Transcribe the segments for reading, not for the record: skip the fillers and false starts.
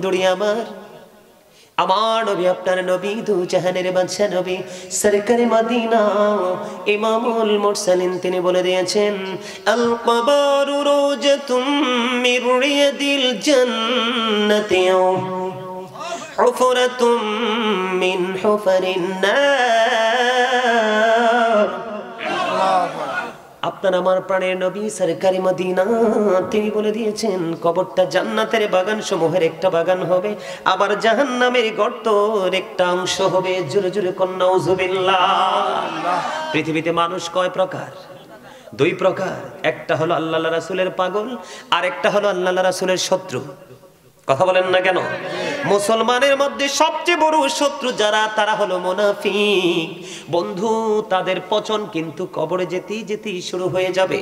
বন্ধুরি আমার নবী আপনার নবী দু জাহানের বাদশা নবী সরকারে মদিনা ইমামুল মুরসালিন তিনি বলে দিয়েছেন আল কবরু রওজাতুম মির রিয়াদিল জান্নাতি হুফরাতুম মিন হুফারিন নার। আপনার আমার প্রাণের নবী সরকারি মদিনা তিনি বলে দিয়েছেন কবরটা জান্নাতের বাগান সমূহের একটা বাগান হবে, আবার জাহান্নামের গর্তের একটা অংশ হবে। জোরে জোরে কন্যা নাউজুবিল্লাহ। পৃথিবীতে মানুষ কয় প্রকার? দুই প্রকার। একটা হলো আল্লাহ রাসূলের পাগল, আর একটা হলো আল্লাহ রাসূলের শত্রু। কথা বলেন না কেন? মুসলমানের মধ্যে সবচেয়ে বড় শত্রু যারা, তারা হলো মুনাফিক। বন্ধু, তাদের পচন কিন্তু কবরে যেতেই যেতেই শুরু হয়ে যাবে।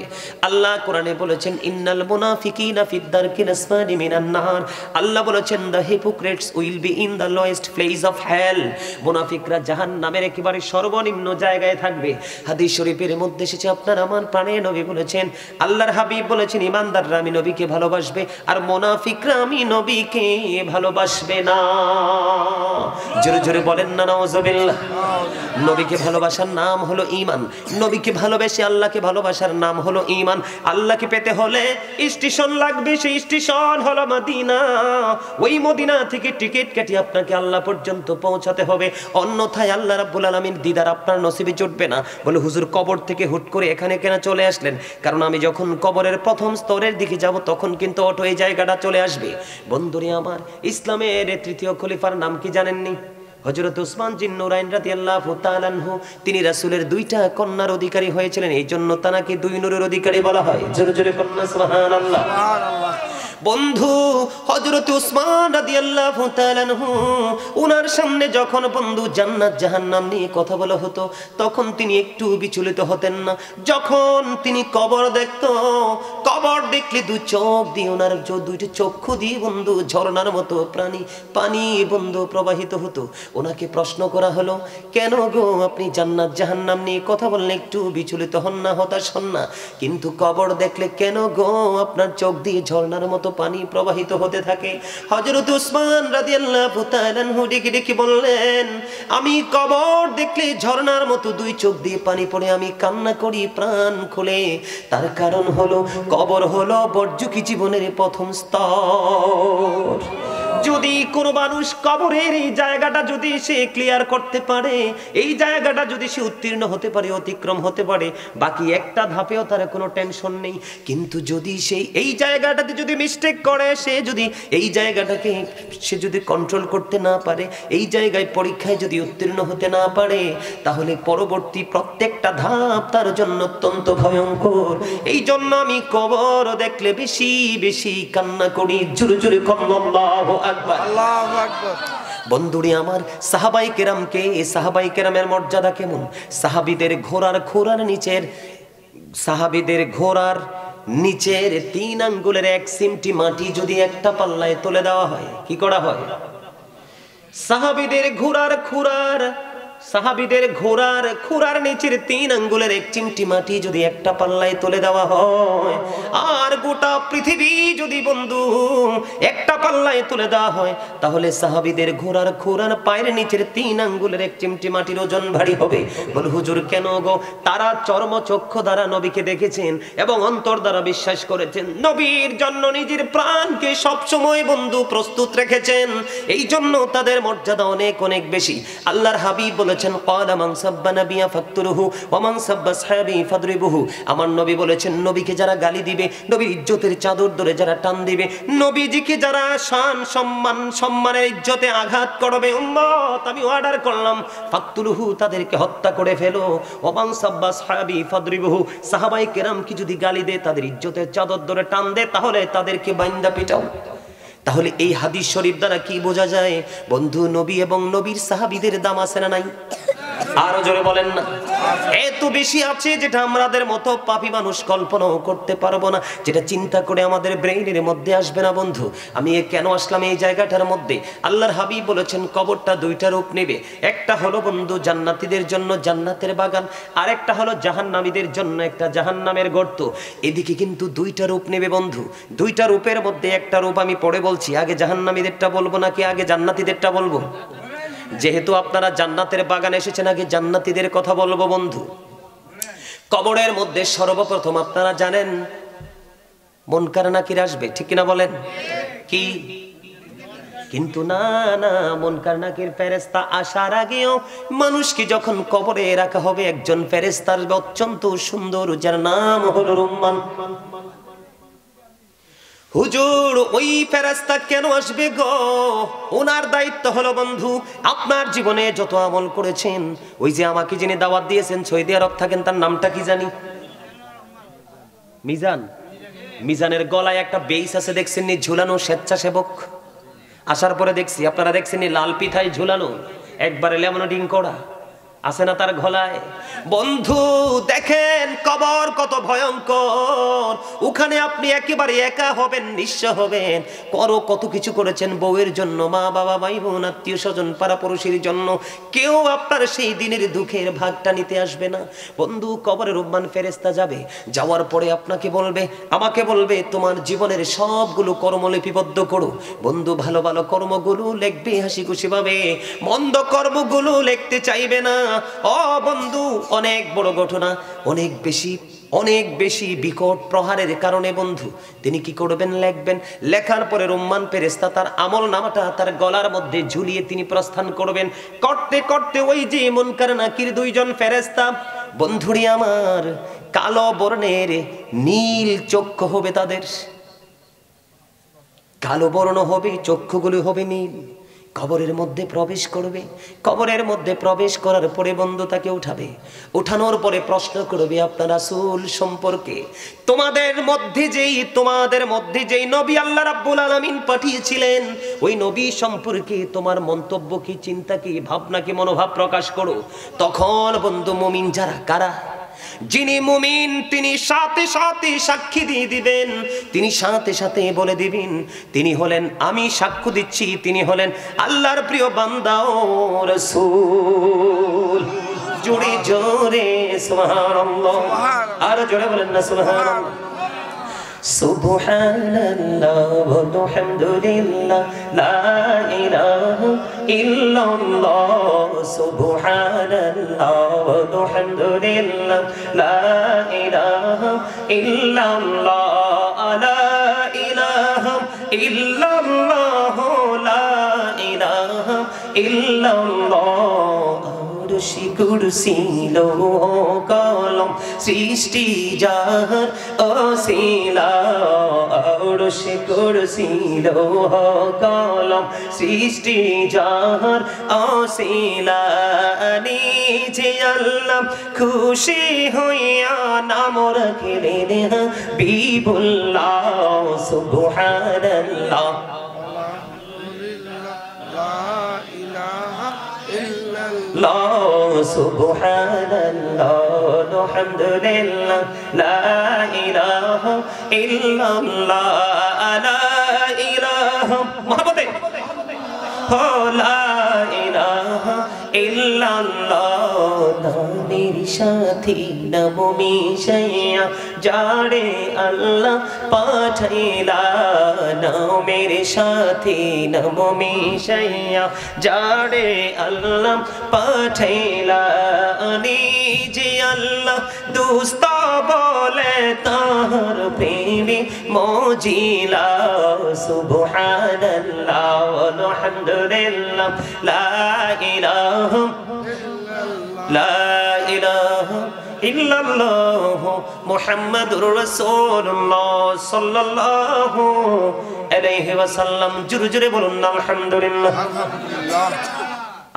আল্লাহ কোরআনে বলেছেন ইন্নাল মুনাফিকিনা ফিদ দারকিল আসফালি মিনান নার। আল্লাহ বলেছেন the hypocrites will be in the lowest place of hell. মুনাফিকরা জাহান্নামের একেবারে সর্বনিম্ন জায়গায় থাকবে। হাদিস শরীফের মধ্যে এসেছে আপনার আমার প্রাণের নবী বলেছেন, আল্লাহর হাবিব বলেছেন ঈমানদাররা আমি নবীকে ভালোবাসবে, আর মুনাফিকরা আমি নবীকে ভালোবাসবে না। জোরে জোরে বলেন না নাউজুবিল্লাহ। নবীকে ভালোবাসার নাম হলো ঈমান। নবীকে ভালোবেসে আল্লাহকে ভালোবাসার নাম হলো ঈমান। আল্লাহকে পেতে হলে স্টেশন লাগবে, সেই স্টেশন হলো মদিনা। ওই মদিনা থেকে টিকিট কেটে আপনাকে আল্লাহ পর্যন্ত পৌঁছাতে হবে, অন্যথায় আল্লাহ রাব্বুল আলামিন দিদার আপনার নসিবে জুটবে না। বলে হুজুর কবর থেকে হুট করে এখানে কেন চলে আসলেন? কারণ আমি যখন কবরের প্রথম স্তরের দিকে যাব তখন কিন্তু অটো এই জায়গাটা চলে আসবে। বন্ধুরে আমার, ইসলামের তৃতীয় খলিফার নাম কি জানেননি? হযরত উসমান জিন নুরাইন রাদিয়াল্লাহু তাআলা আনহু। তিনি রাসূলের দুইটা কন্যার অধিকারী হয়েছিলেন, এই জন্য তাকে দুই নূরের অধিকারী বলা হয়। জোরে জোরে কন্যা সুবহানাল্লাহ। বন্ধু, হযরত উসমান রাদিয়াল্লাহু তাআলা আনহু উনার সামনে যখন বন্ধু জান্নাত জাহান্নাম নিয়ে কথা বলা হতো তখন তিনি একটু বিচলিত হতেন না। যখন তিনি কবর দেখতো, কবর দেখলে দু চোখ দিয়ে ওনার দুইটা চক্ষু দিয়ে বন্ধু ঝর্ণার মতো পানি বন্ধু প্রবাহিত হতো। ওনাকে প্রশ্ন করা হলো, কেন গো আপনি জান্নাত জাহান্নাম নিয়ে কথা বললে একটু বিচলিত হন না, হতাশ হন না, কিন্তু কবর দেখলে কেন গো আপনার চোখ দিয়ে ঝর্ণার মতো পানি প্রবাহিত হতে থাকে? হযরত উসমান রাদিয়াল্লাহু তাআলা আনহু ডেকে বললেন, আমি কবর দেখলে ঝর্ণার মতো দুই চোখ দিয়ে পানি পড়ে আমি কান্না করি প্রাণ খুলে। তার কারণ হলো কবর হলো বর্জুকি জীবনের প্রথম স্তর। যদি কোনো মানুষ কবরের এই জায়গাটা যদি সে ক্লিয়ার করতে পারে, এই জায়গাটা যদি সে উত্তীর্ণ হতে পারে, অতিক্রম হতে পারে, বাকি একটা ধাপেও তার কোনো টেনশন নেই। কিন্তু যদি সে এই জায়গাটাতে যদি মিস্টেক করে, সে যদি এই জায়গাটাকে সে যদি কন্ট্রোল করতে না পারে, এই জায়গায় পরীক্ষায় যদি উত্তীর্ণ হতে না পারে, তাহলে পরবর্তী প্রত্যেকটা ধাপ তার জন্য অত্যন্ত ভয়ঙ্কর। এই জন্য আমি কবর দেখলে বেশি বেশি কান্না করি। জোরে জোরে আল্লাহু আকবার, আল্লাহু আকবার। বন্ধুরি আমার, সাহাবাই কেরামকে, এই সাহাবাই কেরামের মর্যাদা কেমন? সাহাবীদের ঘোড়ার নিচের 3 আঙ্গুলের 1 সিমটি মাটি যদি একটা পাল্লায় তুলে দেওয়া হয়, কি করা হয়? সাহাবীদের ঘোড়ার নিচের 3 আঙ্গুলের 1 চিমটি মাটি যদি একটা পাল্লায় তুলে দেওয়া হয়, আর গোটা পৃথিবী যদি বন্ধু একটা পাল্লায় তুলে দেওয়া হয়, তাহলে সাহাবীদের ঘোড়ার পায়ের নিচের 3 আঙ্গুলের 1 চিমটি মাটির ওজন ভারী হবে। বল হুজুর কেন গো? তারা চর্মচক্ষু দ্বারা নবীকে দেখেছেন এবং অন্তর দ্বারা বিশ্বাস করেছেন, নবীর জন্য নিজের প্রাণকে সবসময় বন্ধু প্রস্তুত রেখেছেন। এই জন্য তাদের মর্যাদা অনেক অনেক বেশি। আল্লাহর হাবিব বলেছেন, ক্বালা মান সাব্বা নাবিয়া ফাকতুরুহু ওয়া মান সাব্বা আসহাবি ফাদরিবুহু। আমার নবী বলেছেন, নবীকে যারা গালি দিবে, নবীর ইজ্জতের চাদর ধরে যারা টান দিবে, নবীজিকে যারা সম্মানের ইজ্জতে আঘাত করবে, উম্মত আমি অর্ডার করলাম ফাকতুরুহু, তাদেরকে হত্যা করে ফেলো। ওয়া মান সাব্বা আসহাবি ফাদরিবুহু, সাহাবায়ে কেরাম কি যদি গালি দেয়, তাদের ইজ্জতের চাদর ধরে টান দেয়, তাহলে তাদেরকে বাইন্দা পিটাও। তাহলে এই হাদিস শরীফ দ্বারা কি বোঝা যায়? বন্ধু, নবী এবং নবীর সাহাবীদের দাম আছে না নাই? আরো জোরে বলেন না। এত বেশি আছে যেটা আমাদের মতো পাপী মানুষ কল্পনাও করতে পারবো না, যেটা চিন্তা করে আমাদের ব্রেইনের মধ্যে আসবে না। বন্ধু, আমি কেন আসলাম এই জায়গাটার মধ্যে? আল্লাহর হাবিব বলেছেন কবরটা দুইটা রূপ নেবে। একটা হলো বন্ধু জান্নাতীদের জন্য জান্নাতের বাগান, আর একটা হলো জাহান্নামীদের জন্য একটা জাহান্নামের গর্ত। এদিকে কিন্তু দুইটা রূপ নেবে বন্ধু। দুইটা রূপের মধ্যে একটা রূপ আমি পরে বলছি। আগে জাহান্নামীদেরটা বলবো নাকি আগে জান্নাতীদেরটা বলবো? যেহেতু আপনারা জান্নাতের বাগানে এসেছেন, আগে জান্নাতীদের কথা বলবো বন্ধু। কবরের মধ্যে সর্বপ্রথম আপনারা জানেন মুনকার নাকির আসবে, ঠিক কিনা বলেন? কি? কিন্তু না না, মুনকার নাকির ফেরেশতা আসার আগেও মানুষকে যখন কবরে রাখা হবে, একজন ফেরেশতার অত্যন্ত সুন্দর, যার নাম হলো রুম্মান। হুজুর, ওই ফেরেশতা কেন আসবে গো? ওনার দায়িত্ব হলো বন্ধু, আপনার জীবনে যত আমল করেছেন, ওই যে আমাকে যিনি দাওয়াত দিয়েছেন সৌদি আরব থাকেন, তার নামটা কি জানি? মিজান। মিজানের গলায় একটা বেইস আছে, দেখছেন নি ঝুলানো? স্বেচ্ছাসেবক। আসার পরে দেখছি, আপনারা দেখছেন নি লাল পিঠায় ঝুলানো, একবারে লেমনেডিং করা আছে না তার গলায়? বন্ধু দেখেন কবর কত ভয়ঙ্কর। ওখানে আপনি একেবারে একা হবেন, নিঃস্ব হবেন। কত কিছু করেছেন বউয়ের জন্য, মা বাবা ভাই বোন আত্মীয় স্বজন পাড়াপড়শির জন্য, কেউ আপনার সেই দিনের দুঃখের ভাগটা নিতে আসবে না। বন্ধু, কবরে রুম্মান ফেরেশতা যাবে, যাওয়ার পরে আপনাকে বলবে, আমাকে বলবে, তোমার জীবনের সবগুলো কর্ম লিপিবদ্ধ করো। বন্ধু, ভালো ভালো কর্মগুলো লিখবে হাসি খুশি ভাবে, মন্দ কর্মগুলো লিখতে চাইবে না। ও বন্ধু, অনেক বড় ঘটনা, অনেক বেশি বিকট প্রহারের কারণে বন্ধু তিনি কি করবেন? লিখবেন। লেখার পরে রুম্মান ফেরেশতা তার আমল নামাটা তার গলার মধ্যে ঝুলিয়ে তিনি প্রস্থান করবেন। করতে করতে ওই যে মুনকার নাকির দুইজন ফেরেশতা, বন্ধুরি আমার, কালো বর্ণের নীল চক্ষু হবে তাদের, কালো বর্ণ হবে, চক্ষুগুলো হবে নীল। কবরের মধ্যে প্রবেশ করবে। কবরের মধ্যে প্রবেশ করার পরে বন্ধু তাকে উঠাবে। উঠানোর পরে প্রশ্ন করবে আপনার রাসূল সম্পর্কে, তোমাদের মধ্যে যেই নবী আল্লাহ রাব্বুল আলামিন পাঠিয়েছিলেন, ওই নবী সম্পর্কে তোমার মন্তব্য কি, চিন্তা কি, ভাবনা কি, মনোভাব প্রকাশ করো। তখন বন্ধু মুমিন যারা, কারা? যিনি মুমিন তিনি সাথে সাথে সাক্ষী দিয়ে দিবেন, তিনি সাথে সাথে বলে দিবেন, তিনি হলেন, আমি সাক্ষ্য দিচ্ছি, তিনি হলেন আল্লাহর প্রিয় বান্দা ও রাসূল। জোরে জোরে সুবহানাল্লাহ, আর জোরে বলেন না সুবহানাল্লাহ। সুবহানাল্লাহ ওয়ালহামদুলিল্লাহ লা ইলাহা ইল্লাল্লাহ। সুবহানাল্লাহ ওয়ালহামদুলিল্লাহ লা ইলাহা ইল্লাল্লাহ। লা ইলাহা ইল্লাল্লাহ লা ইলাহা ইল্লাল্লাহ। আরশি কুরসি লৌহ কলম সৃষ্টি যাহার অসিলা। আরশি কুরসি লৌহ কলম সৃষ্টি যাহার অসিলা। নিজে আল্লাহ খুশি হইয়া নাম রাখিলেন হাবিবুল্লাহ। সুবহানাল্লাহ সুবহানাল্লাহ আলহামদুলিল্লাহ লা ইলাহা ইল্লাল্লাহ। লা ইলাহা মুহাম্মাদে লা ইলাহা ইল্লাল্লাহ। নামের সাথী নাম মিশাইয়া যারে আল্লাহ পাঠাইলা। নামের সাথী নাম মিশাইয়া যারে আল্লাহ পাঠাইলা। নিজে আল্লাহ দুস্ত বলে তাহার প্রেমে মজিলা। সুবহানাল্লাহ আলহামদুলিল্লাহ লা ইলাহা ইল্লাল্লাহ মুহাম্মাদুর রাসূলুল্লাহ সাল্লাল্লাহু আলাইহি ওয়াসাল্লাম। জোরে জোরে বলুন না আলহামদুলিল্লাহ।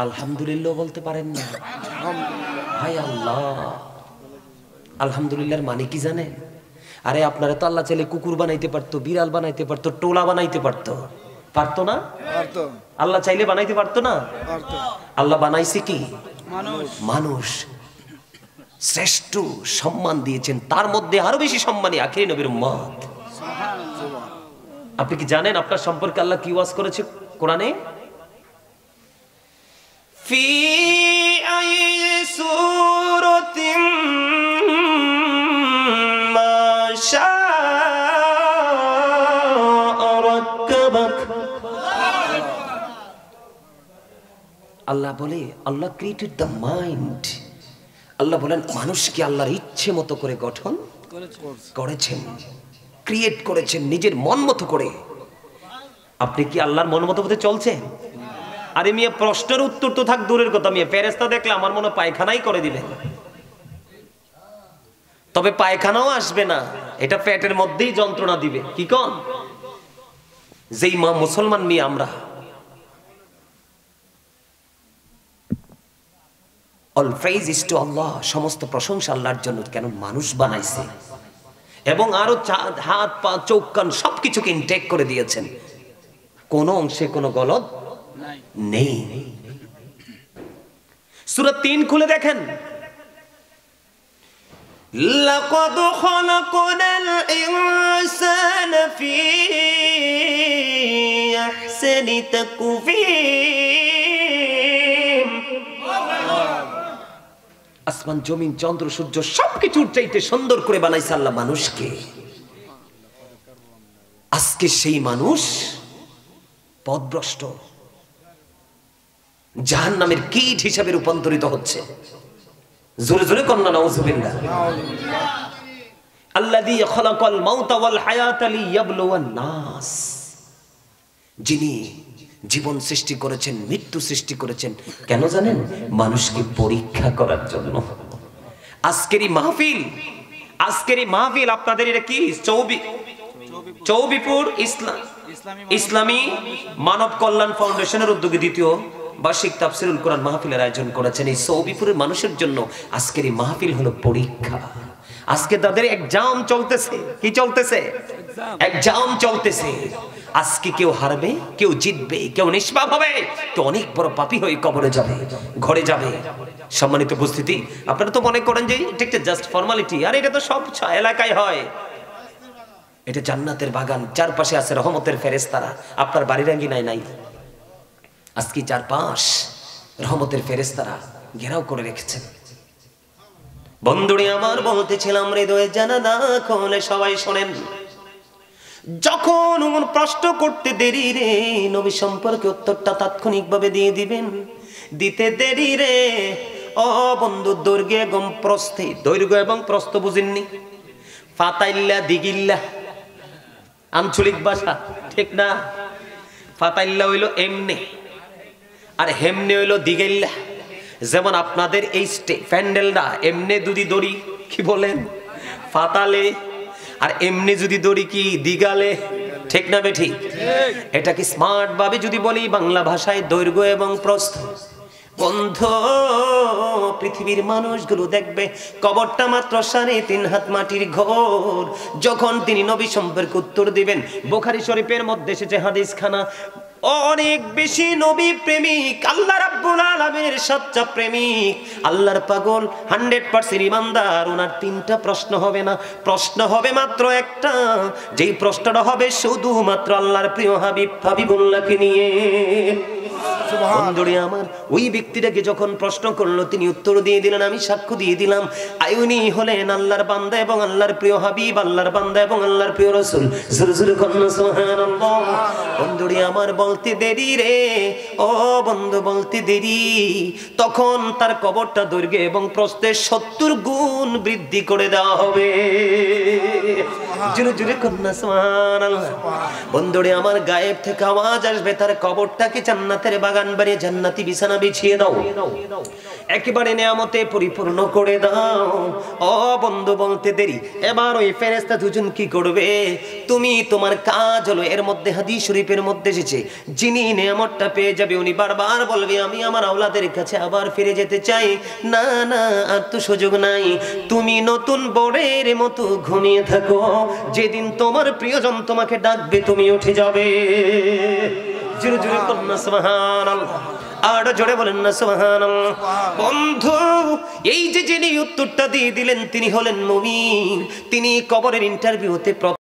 আলহামদুলিল্লাহ বলতে পারেন না? হায় আল্লাহ, আলহামদুলিল্লাহর মানে কি জানেন? আরে আপনারা তো আল্লাহ চাইলে কুকুর বানাইতে পারতো, বিড়াল বানাইতে পারতো, টোলা বানাইতে পারতো, পারতো না? আল্লাহ চাইলে বানাইতে পারতো না? আল্লাহ বানাইছে কি? মানুষ শ্রেষ্ঠ সম্মান দিয়েছেন, তার মধ্যে আরো বেশি সম্মানী আখিরি নবীর উম্মত। আপনি কি জানেন আপনার সম্পর্কে আল্লাহ কি ওয়াজ করেছে কোরআনে? ফি আই সূরাতিন মা শাআ রাক্কাবাক। আল্লাহ বলে, আল্লাহ ক্রিয়েটেড দ্য মাইন্ড। আল্লাহ বলেন মানুষকে আল্লাহর ইচ্ছে মতো করে গঠন করেছেন, ক্রিয়েট করেছেন নিজের মন মতো করে। আপনি কি আল্লাহর মন মতো হতে চলছেন? আরে মিয়া, প্রশ্নের উত্তর তো থাক দূরের কথা, মিয়া ফেরেশতা দেখলে আমার মনে পায়খানাই করে দিবেন। তবে পায়খানাও আসবে না, এটা পেটের মধ্যেই যন্ত্রণা দিবে। কি কোন? যেই মা মুসলমান মিয়া আমরা, অল প্রেজ ইজ টু আল্লাহ, সমস্ত প্রশংসা আল্লাহর জন্য, কেন মানুষ বানাইছে এবং আরো হাত পা চোখ কান সবকিছুকে ইনটেক করে দিয়েছেন, কোন অংশে কোনো গলদ নেই। সূরা ৩ খুলে দেখেন, লাকাদ খালাকনাল ইনসানা ফি আহসানি তাকওয়িম। আসমান জমিন চন্দ্র সূর্য সবকিছুর চাইতে সুন্দর করে বানাইছে আল্লাহ মানুষকে। আজকে সেই মানুষ পথভ্রষ্ট, জাহান্নামের কীট হিসাবে রূপান্তরিত হচ্ছে। জোরে জোরে কন্যা নাউজুবিল্লাহ। আল্লাযী খালাকাল মাউতা ওয়াল হায়াতা লিয়াবলুওয়ান নাস, যিনি জীবন সৃষ্টি করেছেন, মৃত্যু সৃষ্টি করেছেন, কেন জানেন? মানুষকে পরীক্ষা করার জন্য। আজকের এই মাহফিল আপনাদের এটা কি? চৌবিপুর ইসলামী মানব কল্যাণ ফাউন্ডেশনের উদ্যোগে দ্বিতীয় বার্ষিক তাফসীরুল কোরআন মাহফিলের আয়োজন করেছেন। এই চৌবিপুরের মানুষের জন্য আজকের এই মাহফিল হলো পরীক্ষা। আজকে তাদের এক্সাম চলতেছে। কি চলতেছে? এক্সাম চলতেছে। আজকে কেউ হারবে, কেউ জিতবে, কেউ নিষ্পাপ হবে, কেউ অনেক বড় পাপী হয়ে কবরে যাবে, ঘরে যাবে। সম্মানিত উপস্থিতি, আপনারা তো মনে করেন যে এটা একটা জাস্ট ফর্মালিটি, আর এটা তো সব এলাকায় হয়। এটা জান্নাতের বাগান, চারপাশে আছে রহমতের ফেরেশতারা। আপনার বাড়ির আঙ্গিনায় নাই? আজকে চারপাশ রহমতের ফেরেশতারা ঘেরাও করে রেখেছেন। বন্ধুরে আমার, বলতেছিলাম হৃদয়ে জানালা খুলে সবাই শোনেন। যখন প্রশ্ন করতে দেরি রে, নবী সম্পর্কে উত্তরটা তাৎক্ষণিকভাবে দিয়ে দিবেন। দিতে দেরি রে ও বন্ধু, দৈর্ঘ্য এবং প্রস্থ বুঝেননি? ফাতাইল্লা দিগিল্লা আঞ্চলিক ভাষা, ঠিক না? ফাতাইল্লা হইল এমনে, আর হেমনে হইল দিগিল্লা। যেমন আপনাদের এই প্যান্ডেলটা এমনে যদি দড়ি কি বলেন ফাতালে, আর এমনি যদি দড়ি কি দিগালে, ঠিক না বেঠিক? এটাকে স্মার্ট ভাবে যদি বলি বাংলা ভাষায় দৈর্ঘ্য এবং প্রস্থ। বন্ধু, পৃথিবীর মানুষগুলো দেখবে কবরটা মাত্র 3.5 হাত মাটির ঘর। যখন তিনি নবী সম্পর্কে উত্তর দিবেন, বুখারী শরীফের মধ্যে এসেছে হাদিস খানা, অনেক বেশি নবী প্রেমিক, আল্লাহ রাব্বুল আলামিনের সচ্চা প্রেমিক, আল্লাহর পাগল, 100% ইমানদার। ওনার 3টা প্রশ্ন হবে না, প্রশ্ন হবে মাত্র একটা। যেই প্রশ্নটা হবে শুধুমাত্র আল্লাহর প্রিয় হাবিবুল্লাহকে নিয়ে। বন্ধুরে আমার, ওই ব্যক্তিটাকে যখন প্রশ্ন করলো, তিনি উত্তর দিয়ে দিলেন, আমি সাক্ষ্য দিয়ে দিলাম আইউনি হলেন আল্লাহর বান্দা এবং আল্লাহর প্রিয় হাবিব, আল্লাহর বান্দা এবং আল্লাহর প্রিয় রাসূল। জোরে কন্না সুবহানাল্লাহ। বন্ধুরে আমার, বলতে দেরি রে ও বন্ধু, বলতে দেরি। তখন তার কবরটা দৈর্ঘ্য এবং প্রস্থে 70 গুণ বৃদ্ধি করে দেওয়া হবে। জোরে জোরে কন্না সুবহানাল্লাহ। বন্ধুরে আমার, গায়েব থেকে আওয়াজ আসবে, তার কবরটাকে জান্নাতের বাগান বানিয়ে জান্নাতি বিছানা বিছিয়ে দাও, একেবারে নিয়ামতে পরিপূর্ণ করে দাও। ও বন্ধু, বলতে দেরি। এবার ওই ফেরেশতা দুজন কি করবে? তুমি তোমার কাজ হলো, এর মধ্যে হাদিস শরীফের মধ্যে এসেছে, যিনি নিয়ামতটা পেয়ে যাবে উনি বারবার বলবে, আমি আমার আওলাদের কাছে আবার ফিরে যেতে চাই। না না, আর তো সুযোগ নাই। তুমি নতুন বোরের মতো ঘুমিয়ে থাকো, যেদিন তোমার প্রিয়জন তোমাকে ডাকবে তুমি উঠে যাবে। জোরে জোরে কন্যা সুবহানাল্লাহ, আরো জোরে বলেন না সুবহানাল্লাহ। বন্ধু, এই যে যিনি উত্তরটা দিয়ে দিলেন তিনি হলেন মুমিন। তিনি কবরের ইন্টারভিউতে